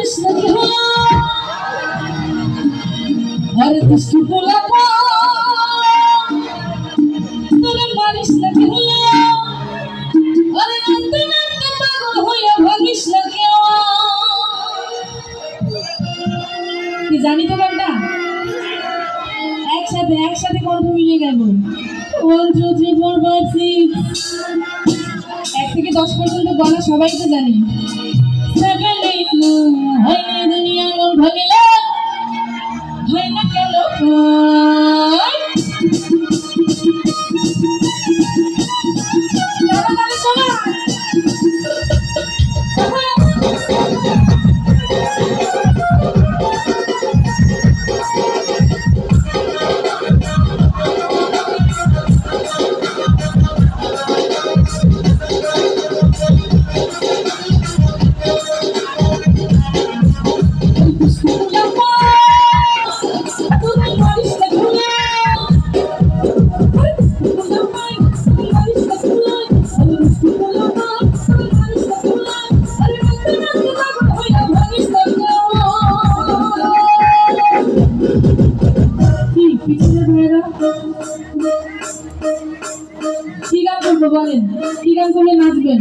মারিস নাকি হলো আরে দুষ্টু পোলা তোরে মারিস নাকি হলো আরে নাচতে নাচতে পাগল হইয়া ভাগিস নাকি কি জানি তো গানটা একসাথে একসাথে কণ্ঠ মিলিয়ে গেল 1 2 3 4 5 6 1 থেকে 10 পর্যন্ত গানা সবাই তো জানি 7 8 9 হাই দুনিয়া মন ভাগিলা হয় না কেন কি গান করবো বলেন কি গান করলে নাচবেন